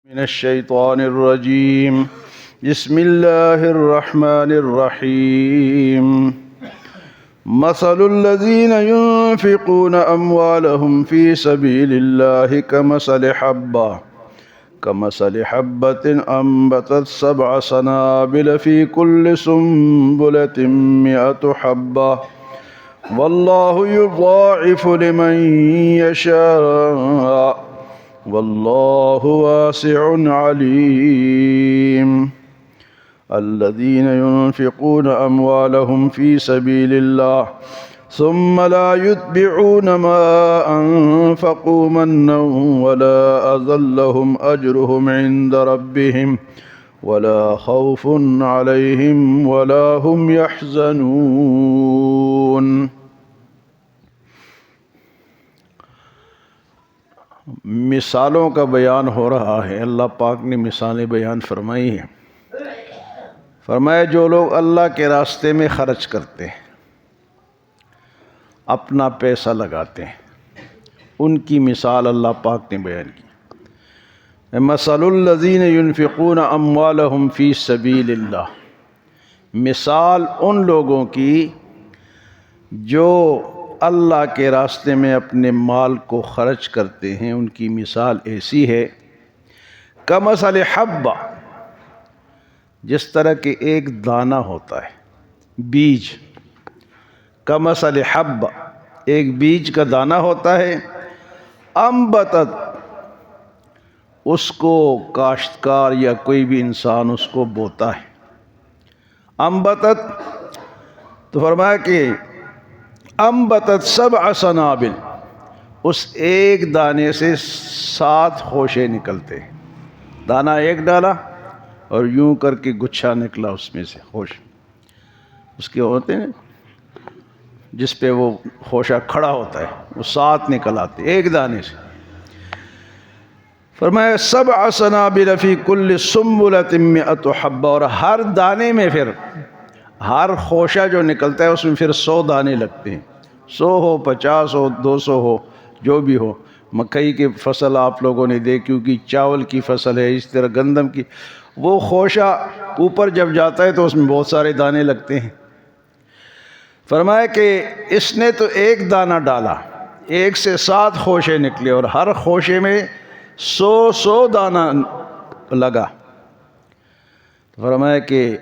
من الشيطان الرجيم. بسم الله الرحمن الرحيم. مثل الذين ينفقون أموالهم في سبيل الله كمثل حبة أنبتت 7 سنابل في كل سنبلة 100 حبة والله يضاعف لمن يشاء والله واسع عليم. الذين ينفقون أموالهم في سبيل الله ثم لا يتبعون ما أنفقوا منا ولا أذى لهم أجرهم عند ربهم ولا خوف عليهم ولا هم يحزنون. مثالوں کا بیان ہو رہا ہے. اللہ پاک نے مثالیں بیان فرمائی ہیں. فرمایا جو لوگ اللہ کے راستے میں خرچ کرتے ہیں، اپنا پیسہ لگاتے ہیں، ان کی مثال اللہ پاک نے بیان کی. مثل الذین ينفقون اموالهم فی سبیل اللہ، مثال ان لوگوں کی جو اللہ کے راستے میں اپنے مال کو خرچ کرتے ہیں، ان کی مثال ایسی ہے کمثل حبہ، جس طرح کہ ایک دانہ ہوتا ہے، بیج. کمثل حبہ، ایک بیج کا دانہ ہوتا ہے. انبتت، اس کو کاشتکار یا کوئی بھی انسان اس کو بوتا ہے. انبتت تو فرمایا کہ انبتت 7 سنابل، اس ایک دانے سے 7 خوشے نکلتے ہیں. دانہ ایک ڈالا اور یوں کر کے گچھا نکلا اس میں سے خوش. اس کے ہوتے ہیں جس پہ وہ خوشہ کھڑا ہوتا ہے، وہ 7 نکل آتے ایک دانے سے. فرمایا 7 سنابل فی کل سنبلۃ 100 حبہ، اور ہر دانے میں پھر ہر خوشہ جو نکلتا ہے اس میں پھر 100 دانے لگتے ہیں. 100 ہو، 50 ہو، 200 ہو، جو بھی ہو. مکئی کی فصل آپ لوگوں نے دیکھی ہوگی، چاول کی فصل ہے، اس طرح گندم کی. وہ خوشہ اوپر جب جاتا ہے تو اس میں بہت سارے دانے لگتے ہیں. فرمایا کہ اس نے تو ایک دانہ ڈالا، ایک سے 7 خوشے نکلے، اور ہر خوشے میں 100 دانہ لگا. فرمایا کہ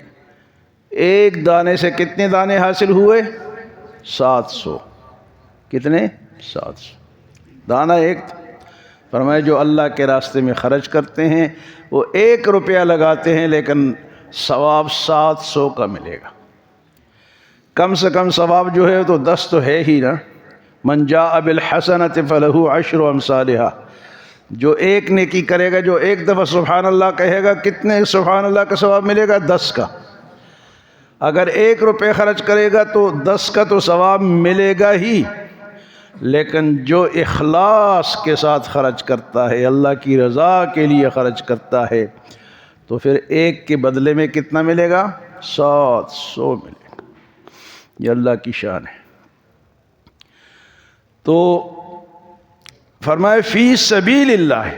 ایک دانے سے کتنے دانے حاصل ہوئے؟ 700. کتنے؟ 700 دانہ ایک. فرمایا جو اللہ کے راستے میں خرچ کرتے ہیں وہ 1 روپیہ لگاتے ہیں لیکن ثواب 700 کا ملے گا. کم سے کم ثواب جو ہے تو 10 تو ہے ہی نا. من جاء بالحسنۃ فلہ 10 امثالھا، جو ایک نیکی کرے گا، جو ایک دفعہ سبحان اللہ کہے گا، کتنے سبحان اللہ کا ثواب ملے گا؟ 10 کا. اگر 1 روپے خرچ کرے گا تو 10 کا تو ثواب ملے گا ہی، لیکن جو اخلاص کے ساتھ خرچ کرتا ہے، اللہ کی رضا کے لیے خرچ کرتا ہے، تو پھر 1 کے بدلے میں کتنا ملے گا؟ 700 ملے گا. یہ اللہ کی شان ہے. تو فرمائے فی سبیل اللہ،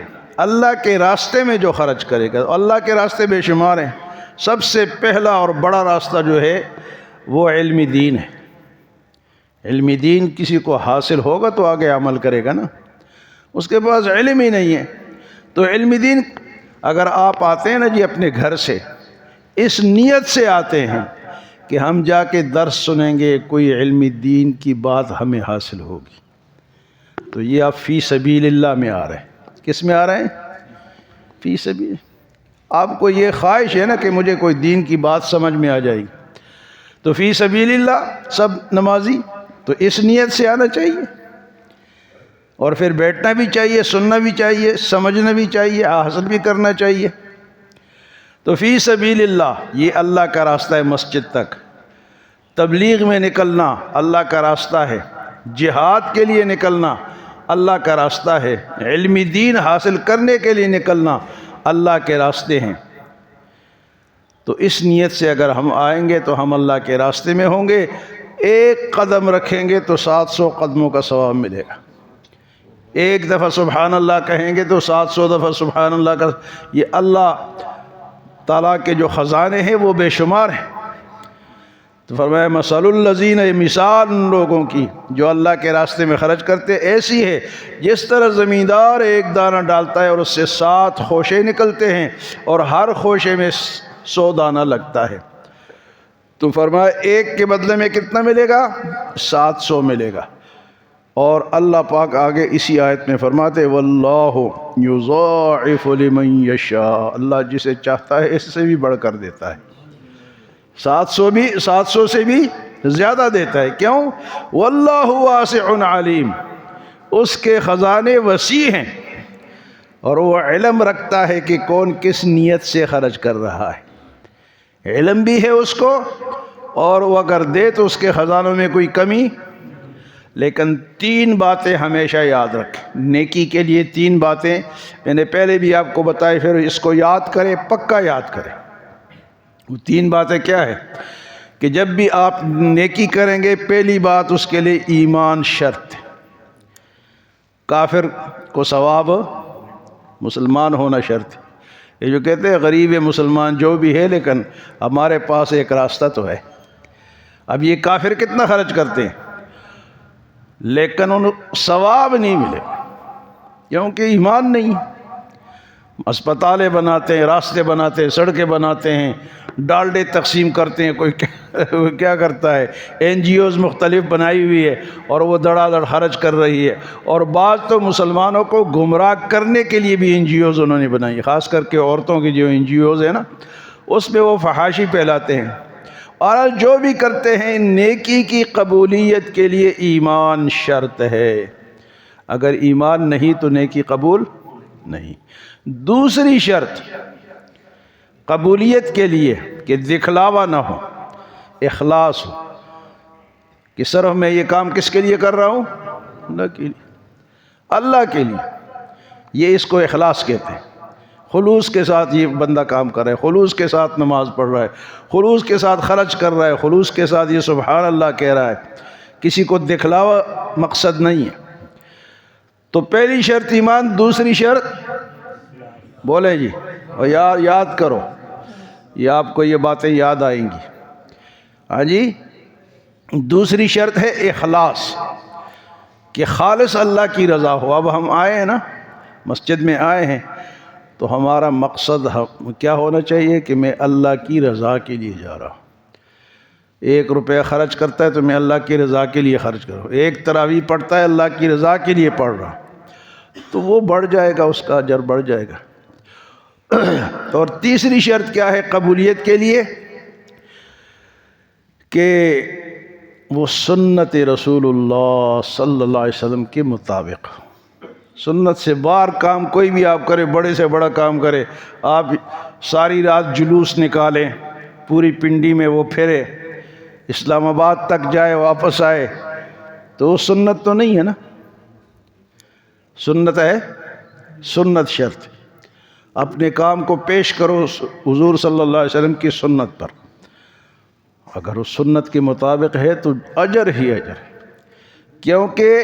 اللہ کے راستے میں جو خرچ کرے گا. اللہ کے راستے بے شمار ہیں. سب سے پہلا اور بڑا راستہ جو ہے وہ علم دین ہے. علم دین کسی کو حاصل ہوگا تو آگے عمل کرے گا نا. اس کے پاس علم ہی نہیں ہے تو علم دین. اگر آپ آتے ہیں نا جی اپنے گھر سے، اس نیت سے آتے ہیں کہ ہم جا کے درس سنیں گے، کوئی علم دین کی بات ہمیں حاصل ہوگی، تو یہ آپ فی سبیل اللہ میں آ رہے ہیں. کس میں آ رہے ہیں؟ فی سبیل. آپ کو یہ خواہش ہے نا کہ مجھے کوئی دین کی بات سمجھ میں آ جائے گی، تو فی سبیل اللہ سب نمازی تو اس نیت سے آنا چاہیے، اور پھر بیٹھنا بھی چاہیے، سننا بھی چاہیے، سمجھنا بھی چاہیے، حاصل بھی کرنا چاہیے. تو فی سبیل اللہ یہ اللہ کا راستہ ہے. مسجد تک تبلیغ میں نکلنا اللہ کا راستہ ہے. جہاد کے لیے نکلنا اللہ کا راستہ ہے. علم دین حاصل کرنے کے لیے نکلنا اللہ کے راستے ہیں. تو اس نیت سے اگر ہم آئیں گے تو ہم اللہ کے راستے میں ہوں گے. 1 قدم رکھیں گے تو 700 قدموں کا ثواب ملے گا. ایک دفعہ سبحان اللہ کہیں گے تو 700 دفعہ سبحان اللہ کا. یہ اللہ تعالیٰ کے جو خزانے ہیں وہ بے شمار ہیں. تو فرمایا مثل الذین، مثال ان لوگوں کی جو اللہ کے راستے میں خرچ کرتے ایسی ہے جس طرح زمیندار ایک دانہ ڈالتا ہے اور اس سے 7 خوشے نکلتے ہیں اور ہر خوشے میں 100 دانہ لگتا ہے. تو فرمایا ایک کے بدلے میں کتنا ملے گا؟ 700 ملے گا. اور اللہ پاک آگے اسی آیت میں فرماتے واللہ یضاعف لمن یشاء، اللہ جسے چاہتا ہے اس سے بھی بڑھ کر دیتا ہے. 700 سے بھی زیادہ دیتا ہے. کیوں؟ واللہ واسع علیم، اس کے خزانے وسیع ہیں اور وہ علم رکھتا ہے کہ کون کس نیت سے خرچ کر رہا ہے. علم بھی ہے اس کو، اور وہ اگر دے تو اس کے خزانوں میں کوئی کمی. لیکن 3 باتیں ہمیشہ یاد رکھیں. نیکی کے لیے 3 باتیں میں نے پہلے بھی آپ کو بتائی، پھر اس کو یاد کریں، پکا یاد کریں. وہ 3 باتیں کیا ہے کہ جب بھی آپ نیکی کریں گے، پہلی بات اس کے لیے ایمان شرط ہے. کافر کو ثواب، مسلمان ہونا شرط ہے. یہ جو کہتے ہیں غریب مسلمان جو بھی ہے، لیکن ہمارے پاس ایک راستہ تو ہے. اب یہ کافر کتنا خرچ کرتے ہیں لیکن ان ثواب نہیں ملے کیونکہ ایمان نہیں. اسپتالیں بناتے ہیں، راستے بناتے ہیں، سڑکیں بناتے ہیں، ڈالڈے تقسیم کرتے ہیں. کوئی کیا کرتا ہے، NGOs مختلف بنائی ہوئی ہے اور وہ دڑا دڑ خرچ کر رہی ہے. اور بعض تو مسلمانوں کو گمراہ کرنے کے لیے بھی NGOs انہوں نے بنائی، خاص کر کے عورتوں کی جو NGOs ہیں نا، اس میں وہ فحاشی پھیلاتے ہیں. اور جو بھی کرتے ہیں نیکی کی قبولیت کے لیے ایمان شرط ہے. اگر ایمان نہیں تو نیکی قبول نہیں. دوسری شرط قبولیت کے لیے کہ دکھلاوا نہ ہو، اخلاص ہو کہ صرف میں یہ کام کس کے لیے کر رہا ہوں؟ اللہ کے لیے. اللہ کے لیے. یہ اس کو اخلاص کہتے ہیں. خلوص کے ساتھ یہ بندہ کام کر رہا ہے، خلوص کے ساتھ نماز پڑھ رہا ہے، خلوص کے ساتھ خرچ کر رہا ہے، خلوص کے ساتھ یہ سبحان اللہ کہہ رہا ہے. کسی کو دکھلاوا مقصد نہیں ہے. تو پہلی شرط ایمان. دوسری شرط بولیں جی، اور یاد کرو، یہ آپ کو یہ باتیں یاد آئیں گی. ہاں جی. دوسری شرط ہے اخلاص، کہ خالص اللہ کی رضا ہو. اب ہم آئے ہیں نا، مسجد میں آئے ہیں، تو ہمارا مقصد کیا ہونا چاہیے کہ میں اللہ کی رضا کے لیے جا رہا ہوں. 1 روپیہ خرچ کرتا ہے تو میں اللہ کی رضا کے لیے خرچ کروں. 1 تراویح پڑھتا ہے اللہ کی رضا کے لیے پڑھ رہا ہوں، تو وہ بڑھ جائے گا، اس کا اجر بڑھ جائے گا. اور تیسری شرط کیا ہے قبولیت کے لیے؟ کہ وہ سنت رسول اللہ صلی اللہ علیہ وسلم کے مطابق. سنت سے باہر کام کوئی بھی آپ کرے، بڑے سے بڑا کام کرے، آپ ساری رات جلوس نکالیں، پوری پنڈی میں وہ پھرے، اسلام آباد تک جائے واپس آئے، تو وہ سنت تو نہیں ہے نا. سنت ہے، سنت شرط. اپنے کام کو پیش کرو حضور صلی اللہ علیہ وسلم کی سنت پر. اگر اس سنت کے مطابق ہے تو اجر ہی اجر ہے. کیونکہ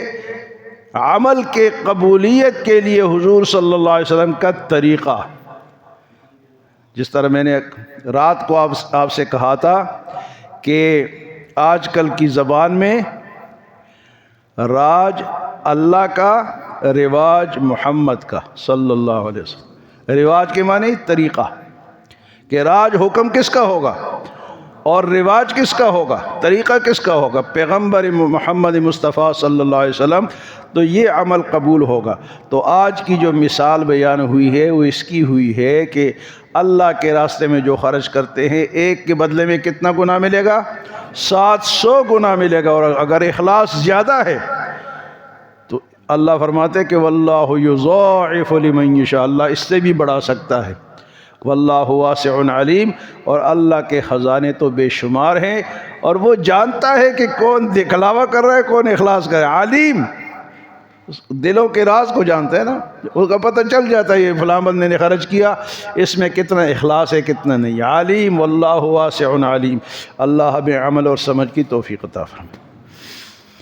عمل کے قبولیت کے لیے حضور صلی اللہ علیہ وسلم کا طریقہ، جس طرح میں نے رات کو آپ سے کہا تھا کہ آج کل کی زبان میں راج اللہ کا، رواج محمد کا صلی اللہ علیہ وسلم. رواج کے معنی طریقہ، کہ راج حکم کس کا ہوگا اور رواج کس کا ہوگا، طریقہ کس کا ہوگا؟ پیغمبر محمد مصطفیٰ صلی اللہ علیہ وسلم. تو یہ عمل قبول ہوگا. تو آج کی جو مثال بیان ہوئی ہے وہ اس کی ہوئی ہے کہ اللہ کے راستے میں جو خرچ کرتے ہیں، 1 کے بدلے میں کتنا گناہ ملے گا؟ 700 گناہ ملے گا. اور اگر اخلاص زیادہ ہے تو اللہ فرماتے کہ واللہ یضاعف لمن یشاء، اللہ اس سے بھی بڑھا سکتا ہے. واللہ واسع علیم، اور اللہ کے خزانے تو بے شمار ہیں، اور وہ جانتا ہے کہ کون دکھلاوا کر رہا ہے، کون اخلاص کر رہا ہے. عالم دلوں کے راز کو جانتا ہے نا، اس کا پتہ چل جاتا ہے یہ فلاں بندے نے خرچ کیا، اس میں کتنا اخلاص ہے کتنا نہیں. عالم واللہ واسع علیم. اللہ ہمیں عمل اور سمجھ کی توفیق عطا فرمائے.